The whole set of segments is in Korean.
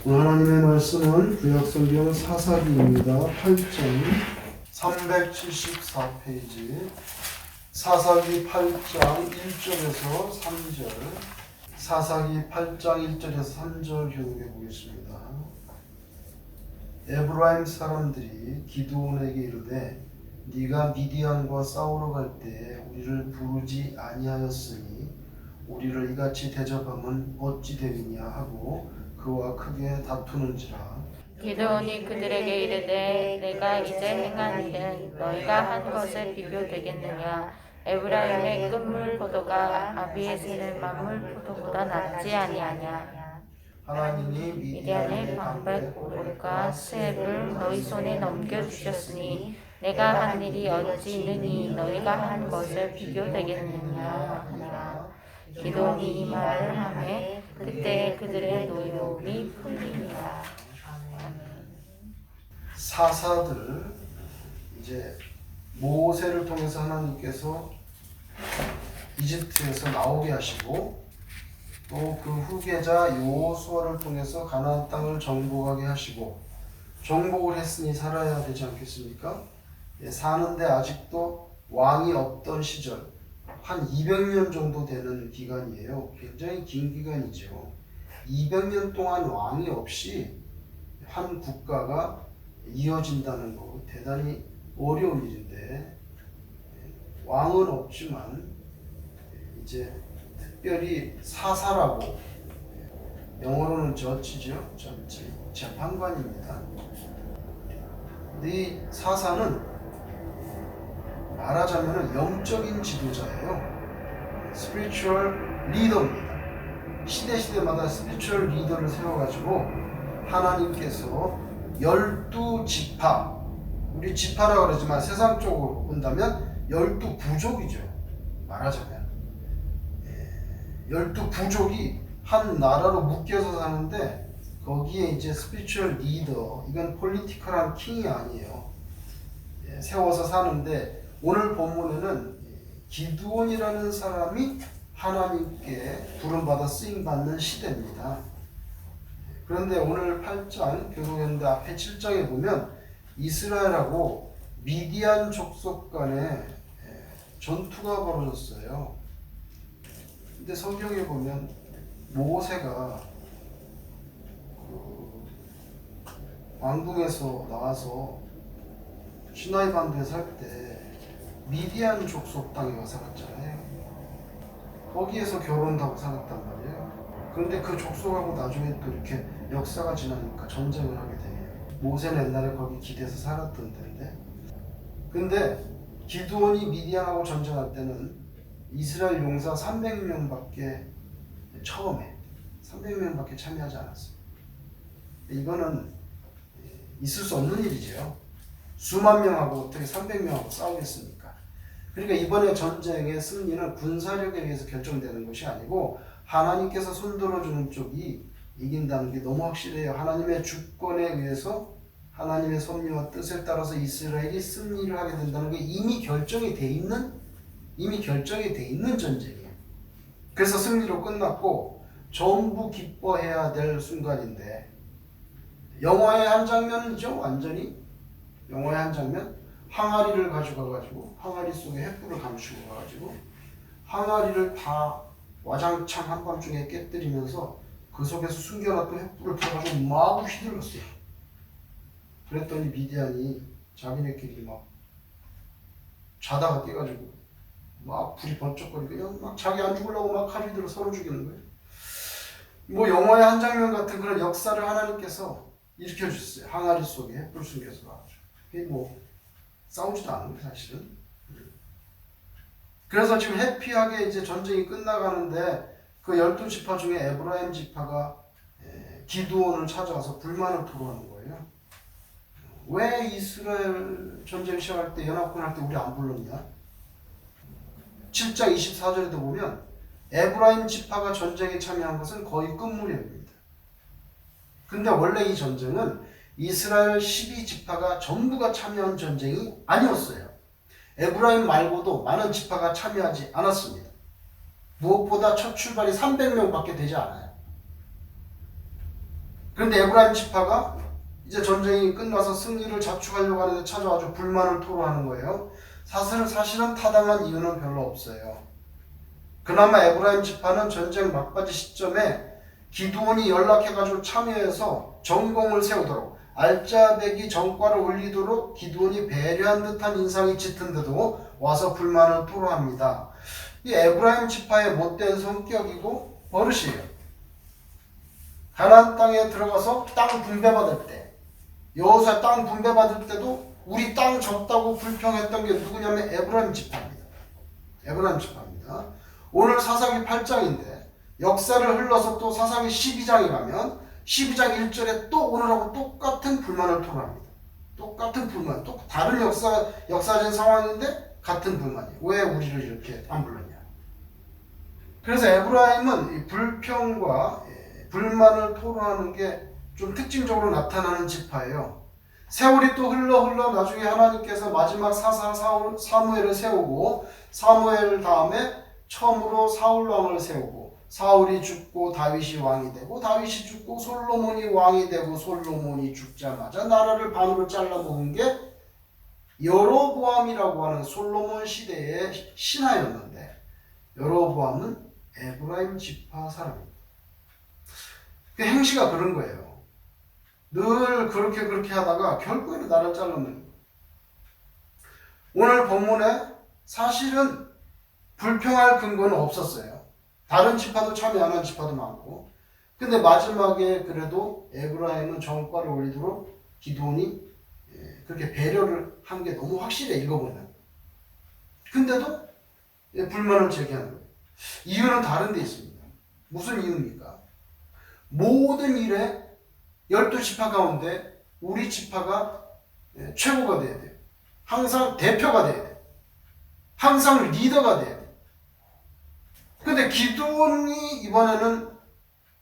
하나님의 말씀은 구약성경 사사기입니다. 8장 374페이지 사사기 8장 1절에서 3절 사사기 8장 1절에서 3절 교독해 보겠습니다. 에브라임 사람들이 기드온에게 이르되 네가 미디안과 싸우러 갈 때에 우리를 부르지 아니하였으니 우리를 이같이 대접함은 어찌 되느냐 하고 그와 크게 다투는지라. 기드온이 그들에게 이르되 내가 이제 행한 일은 너희가 한 것에 비교되겠느냐. 에브라임의 끝물 포도가 아비에셀의 만물 포도보다 낫지 아니하냐. 하나님이 미디안의 방백 오볼과 스앱을 너희 손에 넘겨주셨으니 내가 한 일이 어찌 있느니 너희가 한 것에 비교되겠느냐 하니라. 기드온이 이 말을 하매 그때 그들의 노여움이 풀리니라. 사사들 이제 모세를 통해서 하나님께서 이집트에서 나오게 하시고 또 그 후계자 여호수아를 통해서 가나안 땅을 정복하게 하시고 정복을 했으니 살아야 되지 않겠습니까? 사는데 아직도 왕이 없던 시절 한 200년 정도 되는 기간이에요. 굉장히 긴 기간이죠. 200년 동안 왕이 없이 한 국가가 이어진다는 거 대단히 어려운 일인데 왕은 없지만 이제 특별히 사사라고 영어로는 저지죠. 저지 재판관입니다. 근데 이 사사는 말하자면 영적인 지도자예요. 스피리추얼 리더입니다. 시대마다 스피리추얼 리더를 세워가지고 하나님께서 12지파, 우리 지파라고 그러지만 세상적으로 본다면 12부족이죠. 말하자면 12부족이 한 나라로 묶여서 사는데 거기에 이제 스피리추얼 리더, 이건 폴리티컬한 킹이 아니에요. 세워서 사는데 오늘 본문에는 기드온이라는 사람이 하나님께 부름받아 쓰임받는 시대입니다. 그런데 오늘 8장 교독했는데 앞에 7장에 보면 이스라엘하고 미디안 족속 간에 전투가 벌어졌어요. 근데 성경에 보면 모세가 왕궁에서 나와서 시나이 반도에 살 때 미디안 족속 땅에 와서 살았잖아요. 거기에서 결혼하고 살았단 말이에요. 그런데 그 족속하고 나중에 또 이렇게 역사가 지나니까 전쟁을 하게 돼요. 모세는 옛날에 거기 기대서 살았던 데인데, 근데 기드온이 미디안하고 전쟁할 때는 이스라엘 용사 300명밖에 처음에 300명밖에 참여하지 않았어요. 이거는 있을 수 없는 일이죠. 수만 명하고 어떻게 300명하고 싸우겠습니까? 그러니까 이번에 전쟁의 승리는 군사력에 의해서 결정되는 것이 아니고 하나님께서 손들어주는 쪽이 이긴다는 게 너무 확실해요. 하나님의 주권에 의해서 하나님의 섭리와 뜻에 따라서 이스라엘이 승리를 하게 된다는 게 이미 결정이 돼 있는 전쟁이에요. 그래서 승리로 끝났고 전부 기뻐해야 될 순간인데, 영화의 한 장면이죠. 완전히 영화의 한 장면. 항아리를 가져가가지고 항아리 속에 횃불을 감추고 가가지고 항아리를 다 와장창 한밤중에 깨뜨리면서 그 속에서 숨겨놨던 횃불을 펴가지고 막 휘둘렀어요. 그랬더니 미디안이 자기네끼리 막 자다가 깨가지고 막 불이 번쩍거리고 그냥 막 자기 안 죽으려고 막 칼 휘둘러 서로 죽이는 거예요. 뭐 영화의 한 장면 같은 그런 역사를 하나님께서 일으켜주셨어요. 항아리 속에 횃불 숨겨서 가가지고. 그게 뭐 싸우지도 않은 거예요, 사실은. 그래서 지금 해피하게 이제 전쟁이 끝나가는데 그 12지파 중에 에브라임 지파가 기드온을 찾아와서 불만을 토로하는 거예요. 왜 이스라엘 전쟁 시작할 때 연합군 할 때 우리 안 불렀냐? 7장 24절에도 보면 에브라임 지파가 전쟁에 참여한 것은 거의 끝무렵입니다. 근데 원래 이 전쟁은 이스라엘 12지파가 전부가 참여한 전쟁이 아니었어요. 에브라임 말고도 많은 지파가 참여하지 않았습니다. 무엇보다 첫 출발이 300명밖에 되지 않아요. 그런데 에브라임 지파가 이제 전쟁이 끝나서 승리를 자축하려고 하는데 찾아와서 불만을 토로하는 거예요. 사실은 타당한 이유는 별로 없어요. 그나마 에브라임 지파는 전쟁 막바지 시점에 기드온이 연락해가지고 참여해서 전공을 세우도록 알짜배기 전과를 올리도록 기드온이 배려한 듯한 인상이 짙은데도 와서 불만을 토로합니다. 이 에브라임 지파의 못된 성격이고 버릇이에요. 가나안 땅에 들어가서 땅 분배받을 때, 여호수아 땅 분배받을 때도 우리 땅 줬다고 불평했던 게 누구냐면 에브라임 지파입니다. 에브라임 지파입니다. 오늘 사사기 8장인데 역사를 흘러서 또 사사기 12장에 가면 12장 1절에 또 오늘하고 똑같은 불만을 토로합니다. 똑같은 불만, 또 다른 역사적인 상황인데 같은 불만이에요. 왜 우리를 이렇게 안 불렀냐. 그래서 에브라임은 이 불평과 불만을 토로하는 게 좀 특징적으로 나타나는 지파예요. 세월이 또 흘러 나중에 하나님께서 마지막 사사 사무엘을 세우고 사무엘 다음에 처음으로 사울 왕을 세우고 사울이 죽고 다윗이 왕이 되고 다윗이 죽고 솔로몬이 왕이 되고 솔로몬이 죽자마자 나라를 반으로 잘라먹은 게 여로보암이라고 하는 솔로몬 시대의 신하였는데 여로보암은 에브라임 지파 사람입니다. 그 행시가 그런 거예요. 늘 그렇게 하다가 결국에는 나라를 잘라먹는 거예요. 오늘 본문에 사실은 불평할 근거는 없었어요. 다른 지파도 참여 안 한 지파도 많고. 근데 마지막에 그래도 에브라임은 전과를 올리도록 기드온이 그렇게 배려를 한 게 너무 확실해, 읽어보면. 근데도 불만을 제기하는 거예요. 이유는 다른 데 있습니다. 무슨 이유입니까? 모든 일에 12지파 가운데 우리 지파가 최고가 돼야 돼요. 항상 대표가 돼야 돼요. 항상 리더가 돼야 돼요. 근데 기드온이 이번에는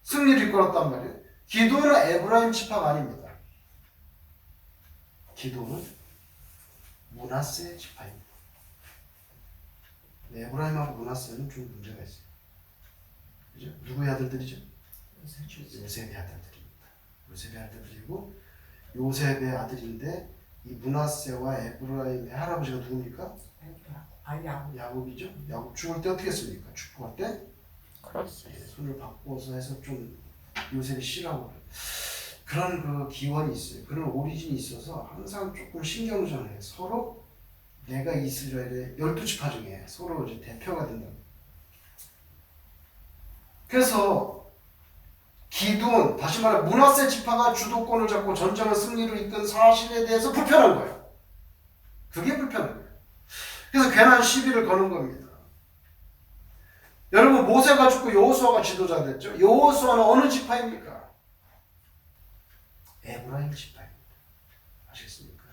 승리를 이끌었단 말이에요. 기드온은 에브라임 지파가 아닙니다. 기드온은 므낫세 지파입니다. 에브라임하고 므낫세는 좀 문제가 있어요. 그죠? 누구의 아들들이죠? 요셉의 아들들입니다. 요셉의 아들들이고 요셉의 아들인데 이 므낫세와 에브라임의 할아버지가 누굽니까? 야곱이죠. 야곱 죽을 때 어떻게 했습니까? 축복할 때 손을 바꿔서 해서 좀 요셉이 싫어하고 그런 그 기원이 있어요. 그런 오리진이 있어서 항상 조금 신경전해요. 서로 내가 이스라엘의 12지파 중에 서로 이제 대표가 된다. 그래서 기드온, 다시 말해 므낫세 지파가 주도권을 잡고 전쟁을 승리로 이끈 사실에 대해서 불편한 거예요. 그게 불편한 거예요. 그래서 괜한 시비를 거는 겁니다. 여러분 모세가 죽고 여호수아가 지도자 됐죠. 여호수아는 어느 지파입니까? 에브라임 지파입니다. 아시겠습니까?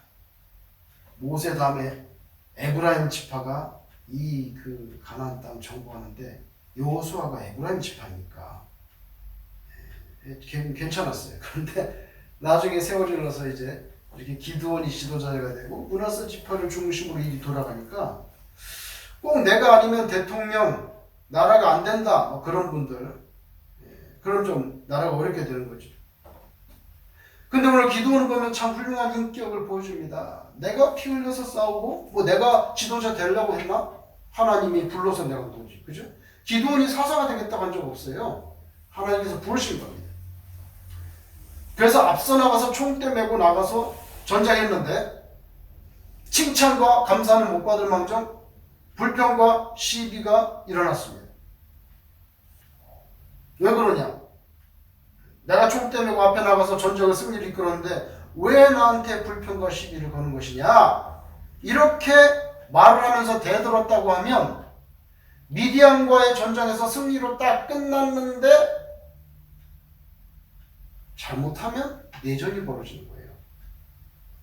모세 다음에 에브라임 지파가 이 그 가나안 땅 정복하는데 여호수아가 에브라임 지파니까 괜찮았어요. 그런데 나중에 세월이 흘러서 이제 이렇게 기드온이 지도자가 되고 므낫세 지파를 중심으로 일이 돌아가니까 꼭 내가 아니면 대통령 나라가 안 된다 뭐 그런 분들 그럼 좀 나라가 어렵게 되는 거죠. 근데 오늘 기드온을 보면 참 훌륭한 인격을 보여줍니다. 내가 피 흘려서 싸우고 뭐 내가 지도자 되려고 했나? 하나님이 불러서 내가 온 거지. 그죠? 기드온이 사사가 되겠다고 한 적 없어요. 하나님께서 부르신 겁니다. 그래서 앞서 나가서 총대 메고 나가서 전쟁했는데 칭찬과 감사는 못 받을 망정 불평과 시비가 일어났습니다. 왜 그러냐? 내가 총대 메고 앞에 나가서 전쟁을 승리를 이끌었는데 왜 나한테 불평과 시비를 거는 것이냐? 이렇게 말을 하면서 대들었다고 하면 미디안과의 전쟁에서 승리로 딱 끝났는데 잘못하면 내전이 벌어지는 거예요.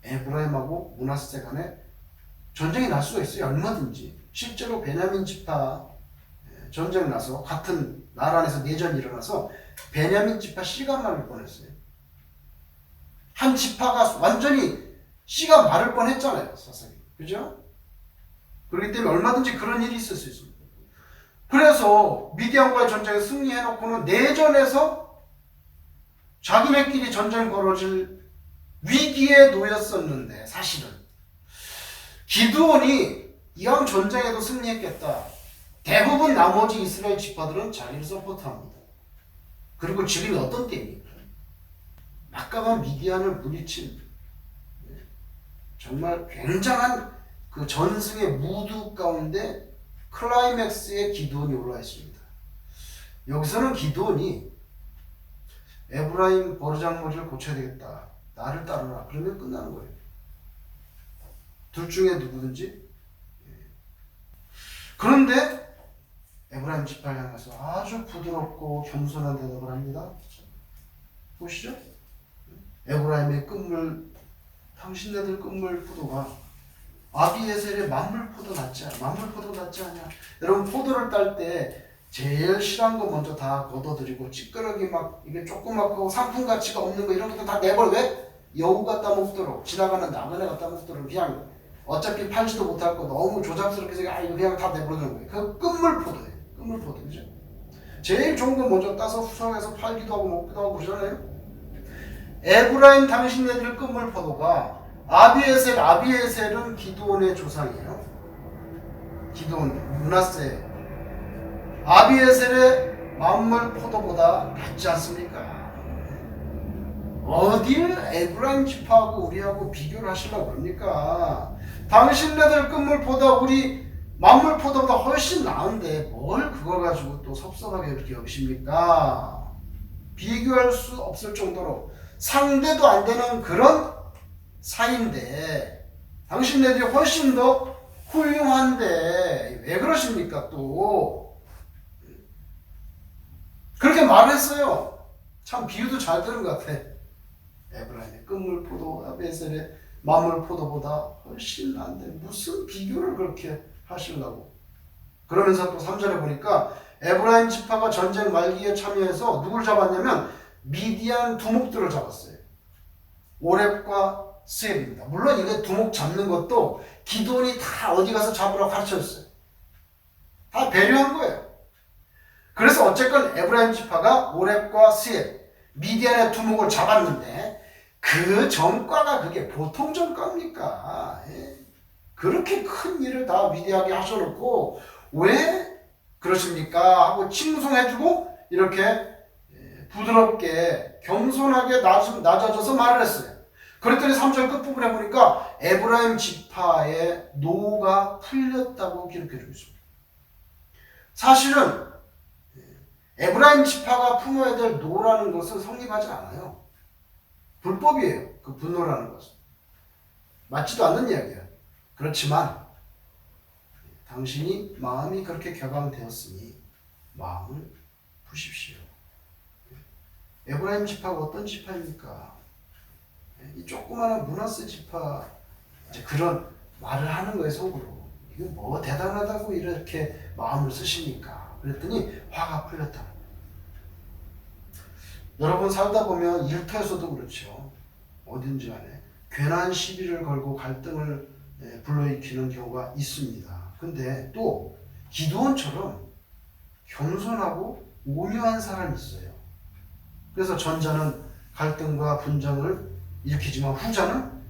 에브라임하고 므낫세 간에 전쟁이 날 수가 있어요. 얼마든지. 실제로 베냐민 지파 전쟁 나서 같은 나라 안에서 내전이 일어나서 베냐민 지파 씨가 마를 뻔했어요. 한 지파가 완전히 씨가 마를 뻔했잖아요. 사사기. 그죠? 그렇기 때문에 얼마든지 그런 일이 있을 수 있습니다. 그래서 미디안과의 전쟁에 승리해놓고는 내전에서 자기네끼리 전쟁 벌어질 위기에 놓였었는데 사실은 기드온이 이왕 전쟁에도 승리했겠다. 대부분 나머지 이스라엘 지파들은 자기를 서포트합니다. 그리고 지금이 어떤 때입니까? 막강한 미디안을 물리친 정말 굉장한 그 전승의 무드 가운데 클라이맥스에 기드온이 올라 있습니다. 여기서는 기드온이 에브라임 버르장머리를 고쳐야 되겠다. 나를 따르라. 그러면 끝나는 거예요. 둘 중에 누구든지. 그런데 에브라임 지파를 향해서 아주 부드럽고 겸손한 대답을 합니다. 보시죠. 에브라임의 끝물, 당신네들 끝물 포도가 아비에셀의 만물포도 낫지 않냐. 여러분 포도를 딸 때 제일 싫어한 거 먼저 다 걷어들이고 찌끄러기 막 이게 조그맣고 상품 가치가 없는 거 이런 것도 다 내버려. 왜? 여우 갖다 먹도록 지나가는 나그네 갖다 먹도록 그냥 어차피 팔지도 못할 거 너무 조잡스럽게 생각 이거 그냥 다 내버려두는 거예요. 그 끝물포도예요. 끝물포도 그죠? 제일 좋은 거 먼저 따서 후성해서 팔기도 하고 먹기도 하고 그러잖아요. 에브라임 당신네들 끝물포도가 아비에셀은 기드온의 조상이에요. 기드온 므낫세 아비에셀의 만물 포도보다 낫지 않습니까? 어딜 에브라임 지파하고 우리하고 비교를 하시려고 그럽니까? 당신네들 끝물보다 우리 만물포도보다 훨씬 나은데 뭘 그걸 가지고 또 섭섭하게 그렇게 여기십니까? 비교할 수 없을 정도로 상대도 안 되는 그런 사이인데 당신네들이 훨씬 더 훌륭한데 왜 그러십니까 또? 그렇게 말했어요. 참 비유도 잘 들은 것 같아. 에브라임의 끝물포도 아비에셀의 만물포도보다 훨씬 나은데 무슨 비교를 그렇게 하시려고. 그러면서 또 3절에 보니까 에브라임 지파가 전쟁 말기에 참여해서 누굴 잡았냐면 미디안 두목들을 잡았어요. 오렙과 스앱입니다. 물론 이거 두목 잡는 것도 기드온이 다 어디 가서 잡으라고 가르쳐줬어요. 다 배려한 거예요. 그래서 어쨌건 에브라임 지파가 오렙과 스앱, 미디안의 두목을 잡았는데 그 전과가 그게 보통 전과입니까? 그렇게 큰 일을 다 위대하게 하셔놓고 왜 그러십니까? 하고 칭송해주고 이렇게 부드럽게 겸손하게 낮아져서 말을 했어요. 그랬더니 3절 끝부분에 보니까 에브라임 지파의 노가 풀렸다고 기록해주고 있습니다. 사실은 에브라임 지파가 품어야 될 노라는 것은 성립하지 않아요. 불법이에요. 그 분노라는 것은. 맞지도 않는 이야기예요. 그렇지만 당신이 마음이 그렇게 격앙되었으니 마음을 푸십시오. 에브라임 지파가 어떤 지파입니까? 이 조그마한 므낫세 지파 이제 그런 말을 하는 거예요 속으로. 이거 뭐 대단하다고 이렇게 마음을 쓰십니까? 그랬더니 화가 풀렸다. 여러분 살다 보면 일터에서도 그렇죠. 어딘지 간에 괜한 시비를 걸고 갈등을 불러일으키는 경우가 있습니다. 근데 또 기드온처럼 겸손하고 온유한 사람이 있어요. 그래서 전자는 갈등과 분쟁을 일으키지만 후자는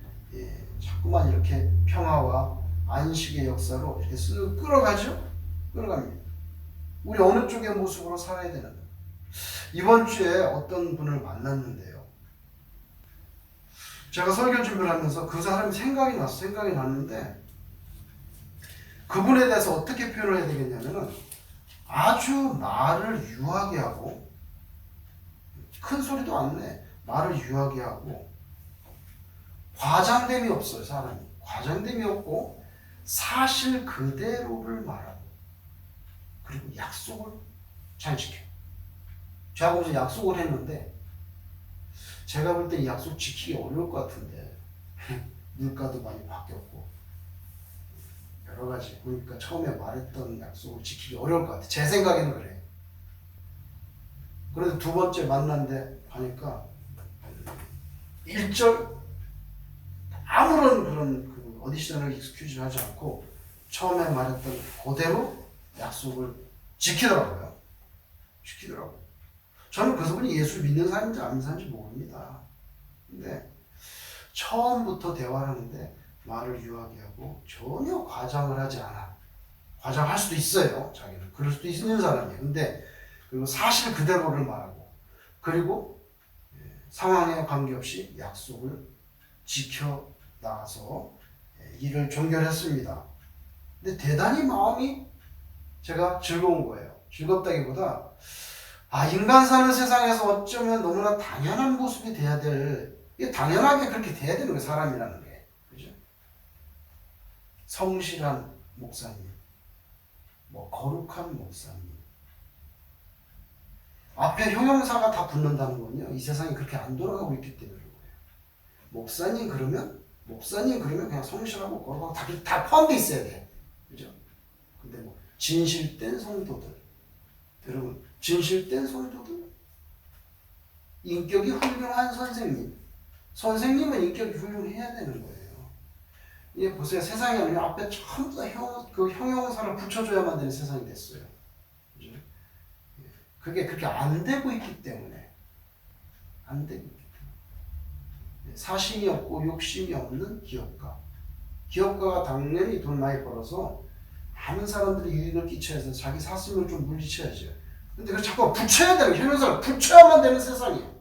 자꾸만 이렇게 평화와 안식의 역사로 이렇게 쓱 끌어가죠. 끌어갑니다. 우리 어느 쪽의 모습으로 살아야 되는 거예요. 이번 주에 어떤 분을 만났는데요. 제가 설교 준비를 하면서 그 사람이 생각이 났는데 그분에 대해서 어떻게 표현을 해야 되겠냐면은 아주 말을 유하게 하고 큰 소리도 안 내. 말을 유하게 하고 과장됨이 없어요. 사람이. 과장됨이 없고 사실 그대로를 말하고 그리고 약속을 잘 지켜요. 제가 무슨 약속을 했는데 제가 볼 때 이 약속 지키기 어려울 것 같은데 물가도 많이 바뀌었고 여러 가지 보니까 처음에 말했던 약속을 지키기 어려울 것 같아요. 제 생각에는 그래요. 그래도 두 번째 만났는데 하니까 1절 아무런 그런 그 어디셔널 익스큐즈를 하지 않고 처음에 말했던 그대로 약속을 지키더라고요. 저는 그분이 예수 믿는 사람인지 안 믿는 사람인지 모릅니다. 근데 처음부터 대화를 하는데 말을 유하게 하고 전혀 과장을 하지 않아. 과장할 수도 있어요. 자기는. 그럴 수도 있는 사람이에요. 근데 그리고 사실 그대로를 말하고 그리고 상황에 관계없이 약속을 지켜 나가서 일을 종결했습니다. 근데 대단히 마음이 제가 즐거운 거예요. 즐겁다기보다 인간 사는 세상에서 어쩌면 너무나 당연한 모습이 돼야 될, 이게 당연하게 그렇게 돼야 되는 거예요. 사람이라는 게. 그죠? 성실한 목사님, 거룩한 목사님. 앞에 형용사가 다 붙는다는 건요. 이 세상이 그렇게 안 돌아가고 있기 때문에 그런 거예요. 목사님 그러면 그냥 성실하고 거룩하고 다 포함되어 있어야 돼. 그죠? 근데 진실된 성도들. 여러분, 진실된 성도들? 인격이 훌륭한 선생님. 선생님은 인격이 훌륭해야 되는 거예요. 이게 보세요. 세상에 앞에 전부 다 형용사를 붙여줘야만 되는 세상이 됐어요. 그죠? 그게 그렇게 안 되고 있기 때문에. 안 되고 있기 때문에. 사심이 없고 욕심이 없는 기업가. 기업가가 당연히 돈 많이 벌어서 많은 사람들이 유익을 끼쳐야 해서 자기 사심을 좀 물리쳐야죠. 근데 그걸 자꾸 붙여야 되는, 형용사를 붙여야만 되는 세상이에요.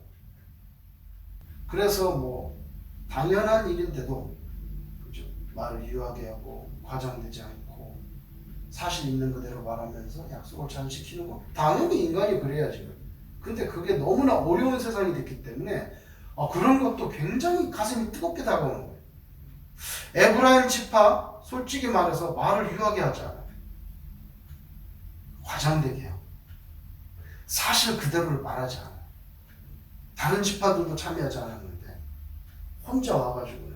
그래서 당연한 일인데도, 그죠? 말을 유하게 하고, 과장되지 않고, 사실 있는 그대로 말하면서 약속을 잘 지키는 거. 당연히 인간이 그래야지. 근데 그게 너무나 어려운 세상이 됐기 때문에, 그런 것도 굉장히 가슴이 뜨겁게 다가오는 거예요. 에브라임 지파, 솔직히 말해서 말을 유하게 하지 않아요. 과장되게 해요. 사실 그대로를 말하지 않아요. 다른 지파들도 참여하지 않았는데 혼자 와가지고는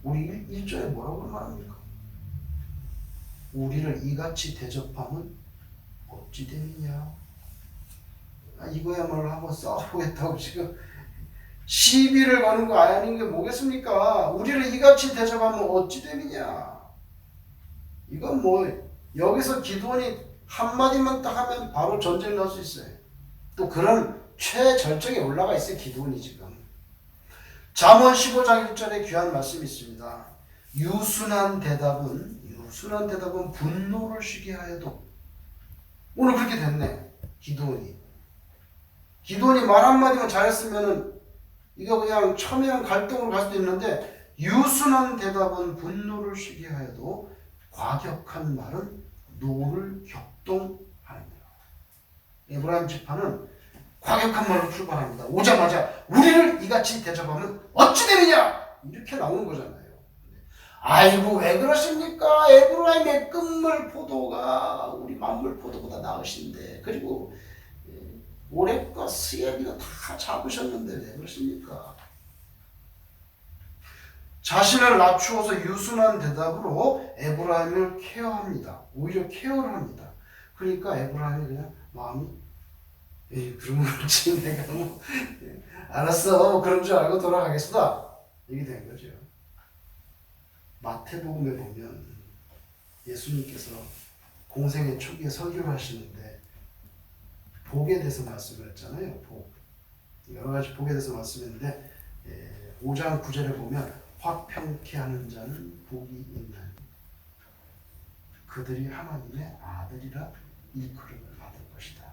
우리 1절에 뭐라고 말합니까? 우리를 이같이 대접하면 어찌 되느냐? 이거야말로 한번 싸워보겠다고 지금 시비를 거는 거 아닌 게 뭐겠습니까? 우리를 이같이 대접하면 어찌 되느냐? 이건 여기서 기도원이 한마디만 딱 하면 바로 전쟁 날 수 있어요. 또 그런 최절정에 올라가 있어요. 기도원이 지금. 잠언 15장 1절에 귀한 말씀이 있습니다. 유순한 대답은 분노를 쉬게 하여도. 오늘 그렇게 됐네. 기도원이 말 한마디만 잘했으면은 이거 그냥 첨예한 갈등으로 갈 수도 있는데 유순한 대답은 분노를 쉬게 하여도 과격한 말은 노를 격동하느니라. 에브라임 지파는 과격한 말로 출발합니다. 오자마자 우리를 이같이 대접하면 어찌 되느냐 이렇게 나오는 거잖아요. 아이고 왜 그러십니까? 에브라임의 끝물 포도가 우리 만물 포도보다 나으신데, 그리고 오렙과 스예비가 다 잡으셨는데 왜 그러십니까? 자신을 낮추어서 유순한 대답으로 에브라임을 케어합니다. 오히려 케어를 합니다. 그러니까 에브라임이 그냥 마음이 그런 거지 내가 알았어 그런 줄 알고 돌아가겠다 이게 된 거죠. 마태복음에 보면 예수님께서 공생의 초기에 설교를 하시는데 복에 대해서 말씀을 했잖아요. 복. 여러 가지 복에 대해서 말씀했는데 5장 9절에 보면 화평케 하는 자는 복이 있나니 그들이 하나님의 아들이라 일컬음을 받을 것이다.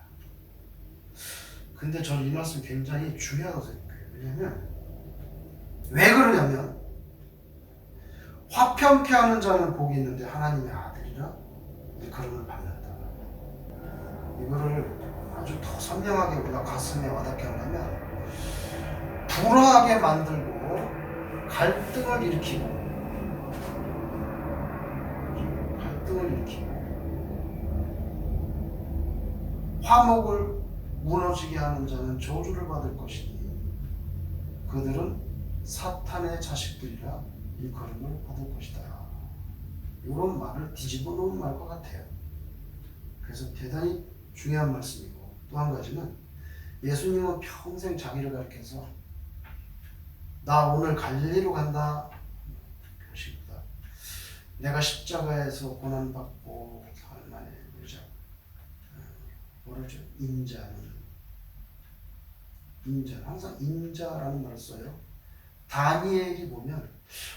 근데 저는 이 말씀 굉장히 중요하다고 생각해요. 왜냐하면 왜 그러냐면 화평케 하는 자는 복이 있는데 하나님의 아들이라 일컬음을 받는다. 이거를 아주 더 선명하게 우리가 가슴에 와닿게 하려면 불화하게 만들고 갈등을 일으키고 화목을 무너지게 하는 자는 저주를 받을 것이니 그들은 사탄의 자식들이라 일컬음을 받을 것이다. 이런 말을 뒤집어 놓은 말과 같아요. 그래서 대단히 중요한 말씀이고, 또 한 가지는 예수님은 평생 자기를 가리켜서 나 오늘 갈릴리로 간다 그러십니다. 내가 십자가에서 고난받고 사흘 만에 뭐죠? 인자는 인자. 항상 인자라는 말을 써요. 다니엘이 보면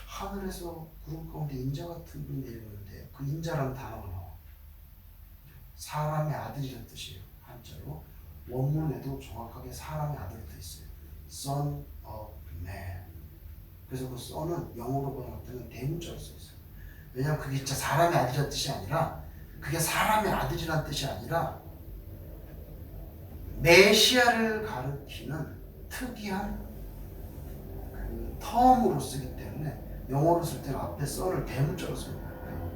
하늘에서 구름 가운데 인자 같은 분이 내려오는데 그 인자라는 단어가 나와. 사람의 아들이라는 뜻이에요. 한자로. 원문에도 정확하게 사람의 아들로 되어 있어요. Son of Man. 그래서 그 son은 영어로 번역할 때는 대문자로 써 있어요. 왜냐하면 그게 진짜 사람의 아들이라는 뜻이 아니라, 그게 사람의 아들이라는 뜻이 아니라 메시아를 가리키는 특이한 그 term으로 쓰기 때문에 영어로 쓸 때는 앞에 son을 대문자로 써요.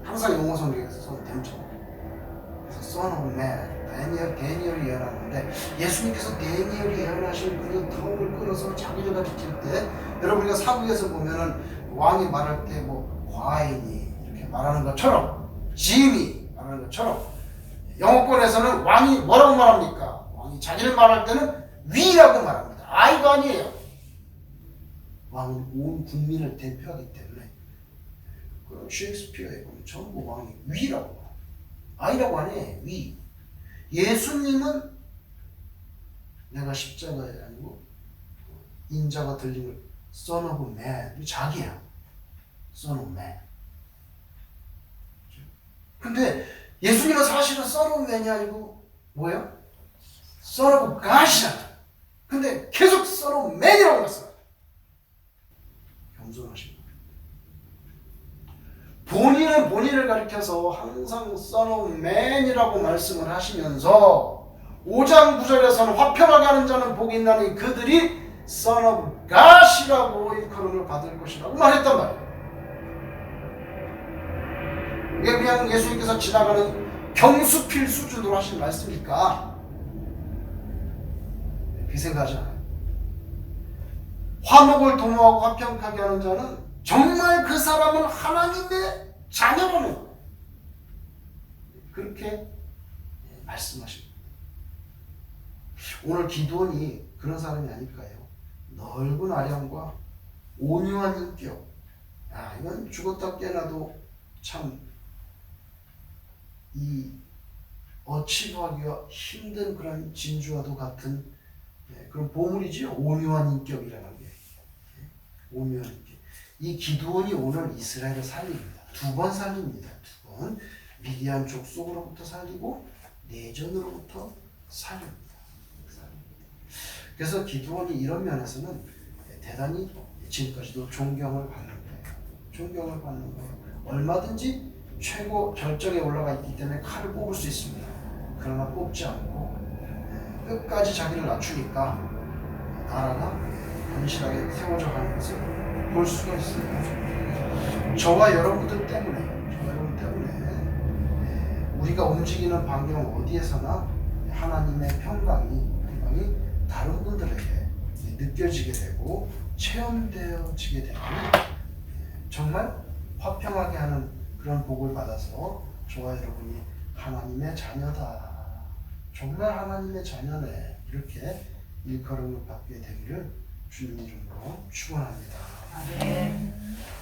항상 영어 성경에서 son은 대문자로. 그래서 Son of Man, 다니엘이 예언하는데, 예수님께서 다니엘이 예언하신 그 턱을 끌어서 자기를 가리킬 때, 여러분 우리가 사국에서 보면은 왕이 말할 때 뭐 과인이 이렇게 말하는 것처럼, 짐이 말하는 것처럼, 영어권에서는 왕이 뭐라고 말합니까? 왕이 자기를 말할 때는 위라고 말합니다. 아이가 아니에요. 왕은 온 국민을 대표하기 때문에, 그 셰익스피어에 보면 전부 왕이 위라고 말합니다. 아이라고 하네. 위. 예수님은 내가 십자가에 아니고 인자가 들림을 Son of Man, 자기야. Son of Man. 근데 예수님은 사실은 Son of Man이 아니고 뭐예요? Son of God이잖아. 근데 계속 Son of Man이라고 했어요. 겸손하신 분. 본인은 본인을 가리켜서 항상 Son of Man이라고 말씀을 하시면서 5장 9절에서는 화평하게 하는 자는 복이 있나니 그들이 Son of God이라고 일컬음을 받을 것이라고 말했단 말이에요. 이게 그냥 예수님께서 지나가는 경수필 수준으로 하신 말씀일까? 그렇게 생각하지 않아요. 화목을 도모하고 화평하게 하는 자는 정말 그 사람은 하나님의 자녀라는 거예요. 그렇게 말씀하십니다. 오늘 기도원이 그런 사람이 아닐까요? 넓은 아량과 온유한 인격. 이건 죽었다 깨어나도 참 이 어치부하기가 힘든 그런 진주와도 같은 그런 보물이지요. 온유한 인격이라는 게. 온유한 인격. 이 기드온이 오늘 이스라엘을 살립니다. 2번 살립니다. 2번. 미디안 족속으로부터 살리고 내전으로부터 살립니다. 그래서 기드온이 이런 면에서는 대단히 지금까지도 존경을 받는 거예요. 존경을 받는 거예요. 얼마든지 최고 결정에 올라가 있기 때문에 칼을 뽑을 수 있습니다. 그러나 뽑지 않고 끝까지 자기를 낮추니까 나라가 건실하게 세워져 가는 것을 볼 수가 있습니다. 저와 여러분들 때문에 우리가 움직이는 반경 어디에서나 하나님의 평강이 다른 분들에게 느껴지게 되고 체험되어지게 되는 정말 화평하게 하는 그런 복을 받아서 저와 여러분이 하나님의 자녀다. 정말 하나님의 자녀네. 이렇게 일컬음을 받게 되기를 주님 이름으로 축원합니다. 아멘.